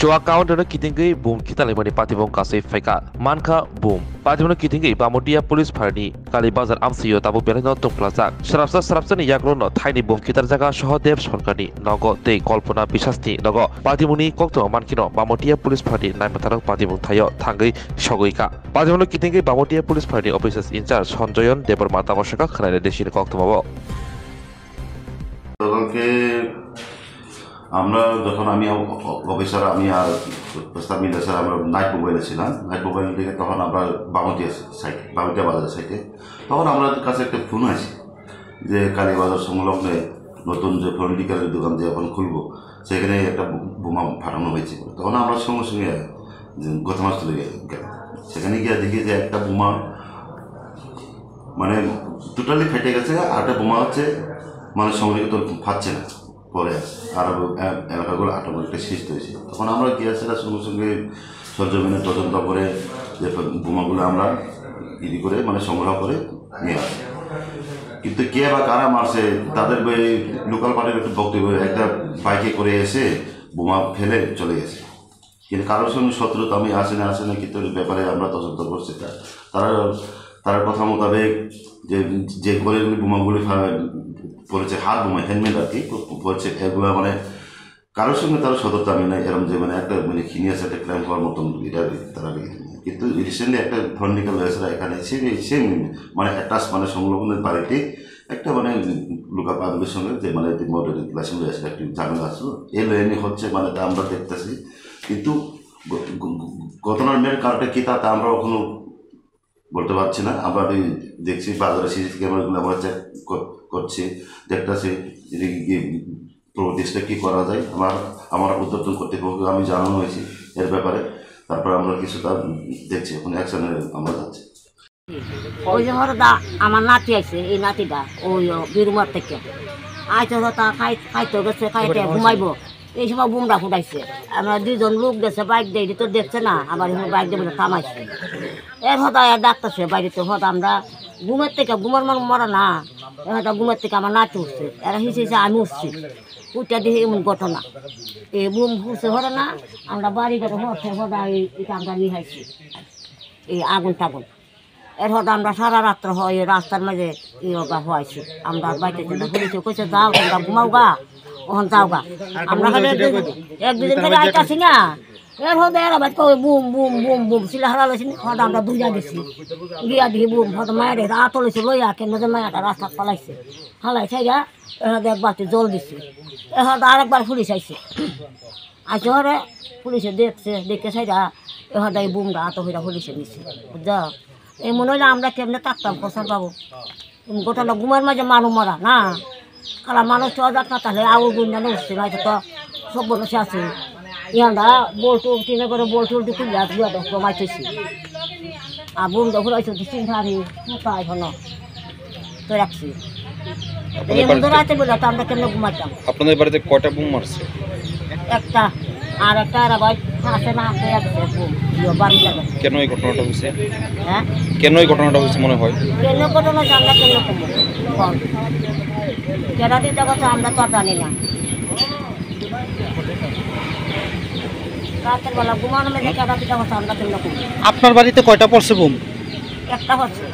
Chua count on a kitingi boom kitalimani patibon kasi feka manka boom. Patibon kitingi bamodia police party kalibazar amsiyo tabu beleno to plaza. Sharapsa ni yaglono tiny boom kitar jaga shohodev sorkani nogo te kolpona bisasti nogo. Patibuni kokto mankino bamodia police party naimatarok patibon tayo tangi shogoika. Patibon kitingi bamodia police party officers in charge Sonjoyon Debor Mata Moshaka Kanada Deshi kokto mabo. আমরা যখন আমি officer আমি আর প্রস্তাব মিলে sir আমরা night মোবাইলে ছিলাম night mobile থেকে তখন আমরা বামুটিয়া সাইটে বামুটিয়া বাজার সাইটে তখন আমাদের কাছে একটা ফোন আছে যে কালীবাজার সংলগ্নে নতুন যে পলিটিক্যালের দোকান যে এখন খুলবো সেখানে একটা বোমা ফাটানো হয়েছে তখন আমরা সঙ্গে সঙ্গে ঘটনাস্থলে গেলাম সেখানে গিয়ে দেখি যে একটা বোমা মানে টোটালি ফেটে গেছে আর একটা বোমা হচ্ছে মানে সংরক্ষিত ফাটছে না পরে আর এলাকাগুলো অটোমেটিক সৃষ্টি হয়েছে তখন আমরা গিয়েছিলাম সঙ্গে সঙ্গে সরজমিনে তদন্ত করে যে বোমাগুলো আমরা ইদি করে মানে সংগ্রহ করে নিয়ে আসি কিন্তু কে বা কারা মারছে তাদের লোকাল পার্টির একটু বক্তব্য একটা বাইকে করে এসে বোমা ফেলে চলে গেছে কিন্তু কারোর সঙ্গে শত্রুতা আমি আসে না কিন্তু ব্যাপারে আমরা তদন্ত করছি তারা কথা মোতাবেক যে করে বোমাগুলি পড়েছে হাত বোমা হ্যান্ডমেড আর কি পড়ছে এগুলো মানে কারোর সঙ্গে তার সতর্কতা আমি নাই এরকম যে মানে একটা মানে খিনিয়াস একটা ক্রাইম হওয়ার মতন এটা তারা কিন্তু রিসেন্টলি একটা ধর্নিকাল হয়েছে এখানে সেম মানে অ্যাটাচ মানে সংলগ্নের বাড়িতে একটা মানে লোকাল পাবলিকের সঙ্গে যে মানে রিলেশন রয়েছে একটি ঝামেলা আসলো এই লাইনে হচ্ছে মানে তা আমরা দেখতেছি কিন্তু ঘটনার মেয়ের কারণটা কী তা আমরা কখনো বলতে পারছি না আমরা দেখছি বাজারে সিসি ক্যামেরাগুলো আমরা চেক করছি দেখতেছি প্রতিষ্ঠা কী করা যায় আমার উদ্যোতন কর্তৃপক্ষকে আমি জানানো হয়েছি এর ব্যাপারে তারপর আমরা কিছুটা দেখছি এখন অ্যাকশনে আমরা যাচ্ছি ওই যে হরদা আমার নাতি আছে এই নাতিটা ওই বীরমার থেকে আইতে হতা খাইতে গেছে খাইতে ঘুমাইব এই সময় বুমরা ফুটাইছে আমরা দুজন লোক গেছে বাইক দিয়ে তো দেখছে না আবার বাইক দিয়ে থামাইছে এর হতা ডাকতেছে বাইরেতে হতা আমরা ঘুমের মরা না হয়তো ঘুমের থেকে আমার নাতি উঠছে এরা হিসেবে আমি উঠছি উঠতে দেখি এমন ঘটনা এই বুম ফুটছে হরে না আমরা বাড়ি ঘরে হচ্ছে হতা এটা আমরা নিয়ে হাইছি এই আগুন টাগুন এর হয়তো আমরা সারা রাত্র হয় রাস্তার মাঝে হয়েছি আমরা বাইরে পুলিশে কইছে যাও তোমরা ঘুমাও গা ওখান যাও গা আমরা খালি এক দুদিন থেকে আইতাছি না এর হতে এরা ভাই কই বুম বুম বুম বুম সিলা হারা লইছি হয়তো আমরা দুইটা গেছি গিয়া দেখি বুম হয়তো মায়ের রাত লইছে লইয়া কেন যে মায়েরটা রাস্তা পালাইছে হালাইছে গা এর এক বাতি জল দিছে এর হয়তো আরেকবার পুলিশ আইছে আইসে হরে পুলিশে দেখে সাইডা এ হয়তো এই বুমটা আত হইরা পুলিশে নিছে বুঝা এই মনে হইলে আমরা কেমনে থাকতাম প্রচার পাবো গোটাটা ঘুমের মাঝে মানুষ মরা না খালা মানুষ অজাত না তাহলে আউল গুন্ডানো উঠছে না তো সব বসে আছে ইয়ান্দা বলটু টিনে করে বলটু খুলে কমাইতেছি আর বুম তো ঘুরাইছে তিন হারি তাই এখন তো রাখছি রাতে বলে তো আমরা কেমনে ঘুমাইতাম আপনাদের বাড়িতে কয়টা বুম মারছে একটা আর একটা ভাই আছে না বাড়ি যাবে কেন এই ঘটনাটা হয়েছে হ্যাঁ কেন এই ঘটনাটা হয়েছে মনে হয় কেন ঘটনা জানলা কেন কমবো কেনা দিতে কথা আমরা তো জানি না রাতের বেলা ঘুমানো মেঝে কেনা দিতে কথা আমরা কেন কমবো আপনার বাড়িতে কয়টা পড়ছে বুম একটা হচ্ছে